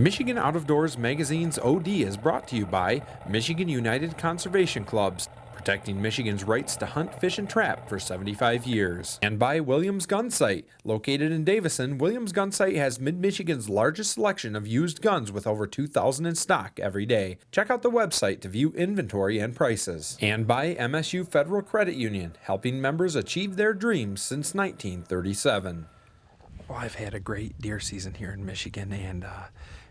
Michigan Out of Doors Magazine's OD is brought to you by Michigan United Conservation Clubs, protecting Michigan's rights to hunt, fish, and trap for 75 years. And by Williams Gun Sight. Located in Davison, Williams Gun Sight has Mid-Michigan's largest selection of used guns with over 2,000 in stock every day. Check out the website to view inventory and prices. And by MSU Federal Credit Union, helping members achieve their dreams since 1937. Well, I've had a great deer season here in Michigan, and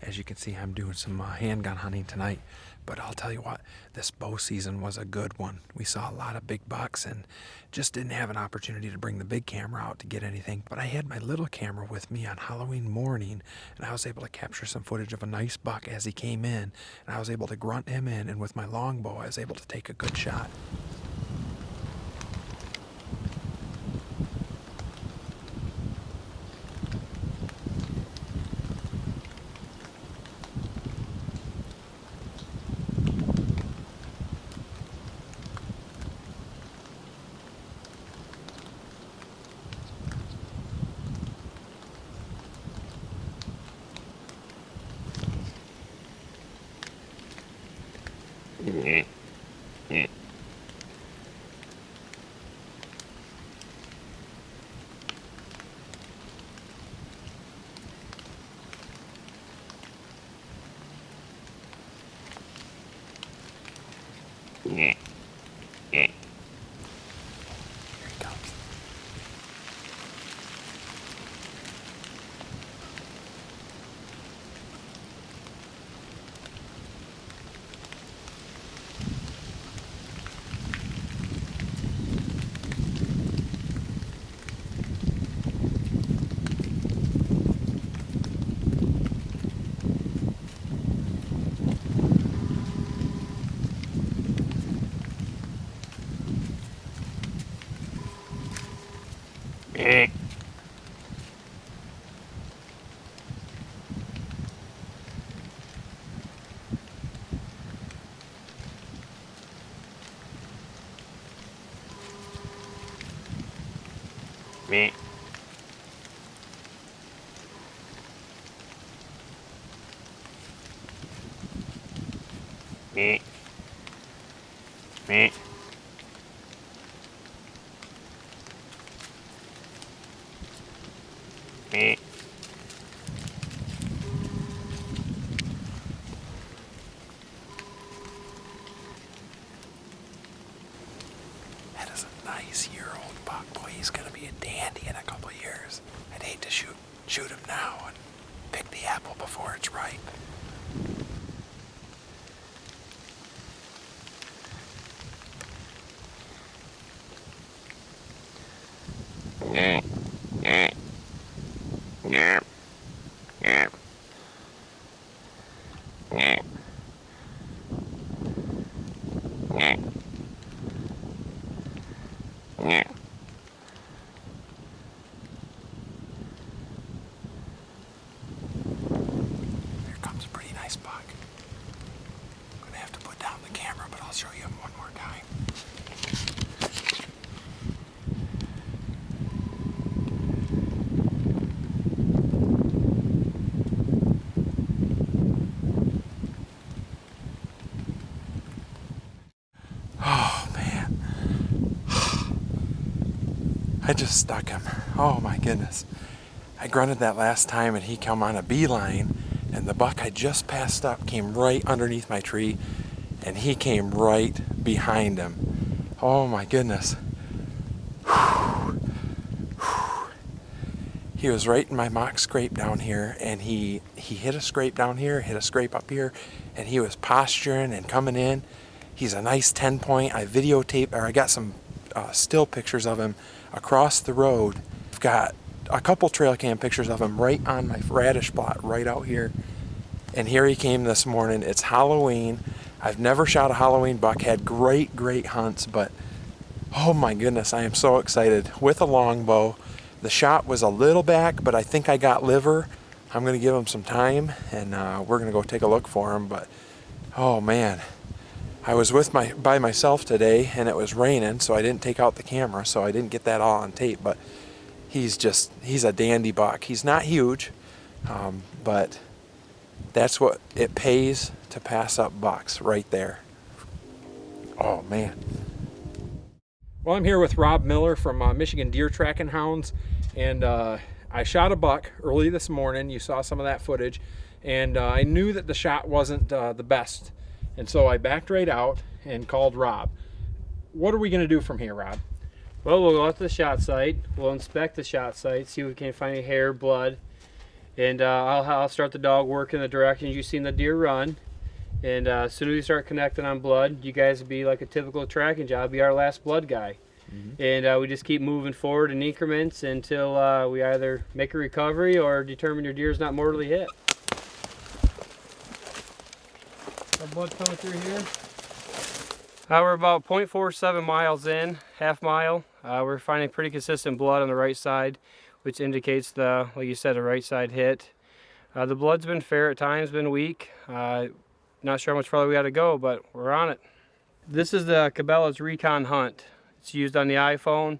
as you can see, I'm doing some handgun hunting tonight. But I'll tell you what, this bow season was a good one. We saw a lot of big bucks and just didn't have an opportunity to bring the big camera out to get anything. But I had my little camera with me on Halloween morning, and I was able to capture some footage of a nice buck as he came in. And I was able to grunt him in, and with my longbow, I was able to take a good shot. Here he comes. Me. Me. Me. Me. That is a nice year-old buck. Boy, he's gonna be a dandy in a couple years. I'd hate to shoot him now and pick the apple before it's ripe. Here comes a pretty nice buck. I'm gonna have to put down the camera, but I'll show you him one more time. Oh man, I just stuck him. Oh my goodness. I grunted that last time and he come on a beeline, and the buck I just passed up came right underneath my tree, and he came right behind him. Oh my goodness. He was right in my mock scrape down here, and he hit a scrape down here, hit a scrape up here, and he was posturing and coming in. He's a nice 10-point. I got some still pictures of him across the road. I've got a couple trail cam pictures of him right on my radish plot right out here. And here he came this morning. It's Halloween. I've never shot a Halloween buck, had great hunts, but oh my goodness, I am so excited. With a longbow. The shot was a little back, but I think I got liver. I'm gonna give him some time, and we're gonna go take a look for him. But oh man, I was by myself today, and it was raining, so I didn't take out the camera, so I didn't get that all on tape. But he's a dandy buck. He's not huge, but That's what it pays to pass up bucks right there. Oh man. Well, I'm here with Rob Miller from Michigan Deer Tracking Hounds, and I shot a buck early this morning. You saw some of that footage, and I knew that the shot wasn't the best, and so I backed right out and called Rob. What are we going to do from here, Rob? Well, we'll go out to the shot site. We'll inspect the shot site, see if we can find any hair, blood, and I'll start the dog work in the directions you've seen the deer run. And as soon as we start connecting on blood, you guys will be like a typical tracking job, be our last blood guy. And we just keep moving forward in increments until we either make a recovery or determine your deer's not mortally hit. Our blood coming through here. We're about 0.47 miles in, half mile. We're finding pretty consistent blood on the right side, which indicates the, like you said, the right side hit. The blood's been fair at times, been weak. Not sure how much farther we got to go, but we're on it. This is the Cabela's Recon Hunt. It's used on the iPhone.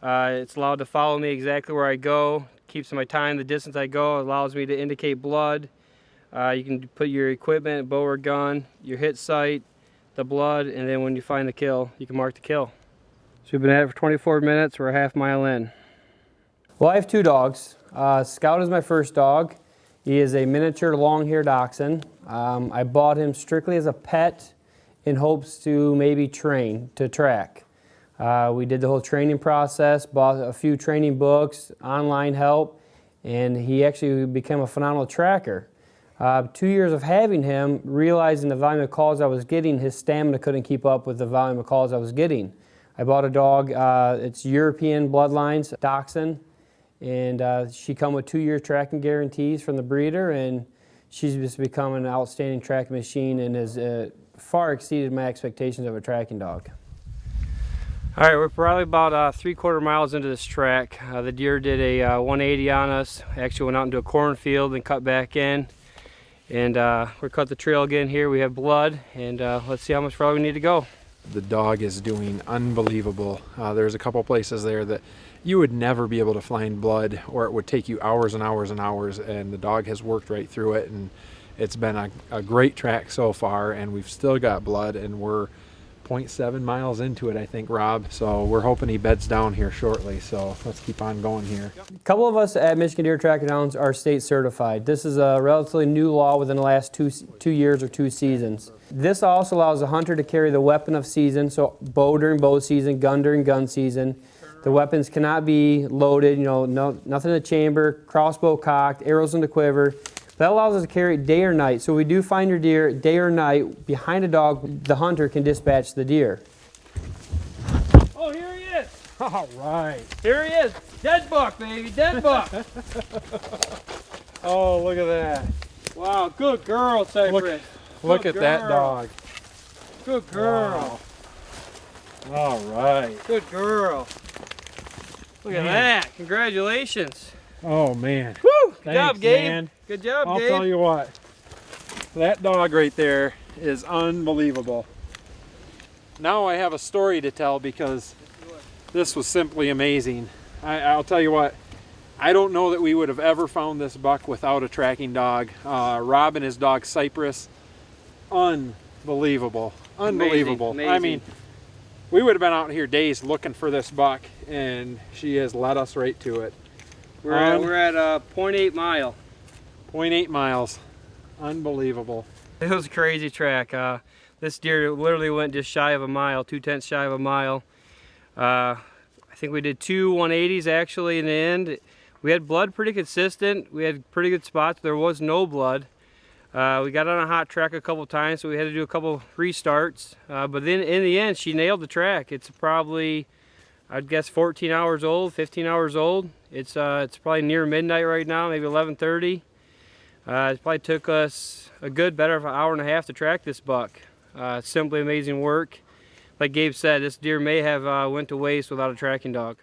It's allowed to follow me exactly where I go. Keeps my time, the distance I go. It allows me to indicate blood. You can put your equipment, bow or gun, your hit site, the blood, and then when you find the kill, you can mark the kill. So we've been at it for 24 minutes. We're a half mile in. Well, I have two dogs. Scout is my first dog. He is a miniature long-haired dachshund. I bought him strictly as a pet in hopes to maybe train, to track. We did the whole training process, bought a few training books, online help, and he actually became a phenomenal tracker. 2 years of having him, realizing the volume of calls I was getting, his stamina couldn't keep up with the volume of calls I was getting. I bought a dog, it's European bloodlines, dachshund, and she come with 2-year tracking guarantees from the breeder, and she's just become an outstanding tracking machine and has far exceeded my expectations of a tracking dog. All right, we're probably about 3/4 miles into this track. The deer did a 180 on us. Actually went out into a cornfield and cut back in. And we cut the trail again here. We have blood, and let's see how much farther we need to go. The dog is doing unbelievable. There's a couple places there that you would never be able to find blood, or it would take you hours and hours and hours, and the dog has worked right through it, and it's been a great track so far, and we've still got blood, and we're 0.7 miles into it, I think, Rob. So we're hoping he beds down here shortly. So let's keep on going here. A couple of us at Michigan Deer Tracking Hounds are state certified. This is a relatively new law within the last two years or 2 seasons. This also allows the hunter to carry the weapon of season, so bow during bow season, gun during gun season. The weapons cannot be loaded, nothing in the chamber, crossbow cocked, arrows in the quiver. That allows us to carry it day or night. So we do find your deer day or night behind a dog, the hunter can dispatch the deer. Oh, here he is. All right. Here he is. Dead buck, baby. Dead buck. Oh, look at that. Wow, good girl, Cypress. Look at that dog. Good girl. Wow. All right. Good girl. Look at that. Congratulations. Oh, man. Woo! Good Thanks, job, Gabe. man. Good job, I'll Gabe. tell you what. That dog right there is unbelievable. Now I have a story to tell because this was simply amazing. I'll tell you what. I don't know that we would have ever found this buck without a tracking dog. Rob and his dog Cypress. Unbelievable. Unbelievable. Amazing. I mean, we would have been out here days looking for this buck, and she has led us right to it. We're at 0.8 mile. 0.8 miles. Unbelievable. It was a crazy track. This deer literally went just shy of a mile, 2/10 shy of a mile. I think we did 2 180s actually in the end. We had blood pretty consistent. We had pretty good spots. There was no blood. We got on a hot track a couple times, so we had to do a couple restarts. But then in the end, she nailed the track. It's probably, I'd guess 14 hours old, 15 hours old. It's probably near midnight right now, maybe 11:30. It probably took us a good better of an hour and a half to track this buck. Simply amazing work. Like Gabe said, this deer may have went to waste without a tracking dog.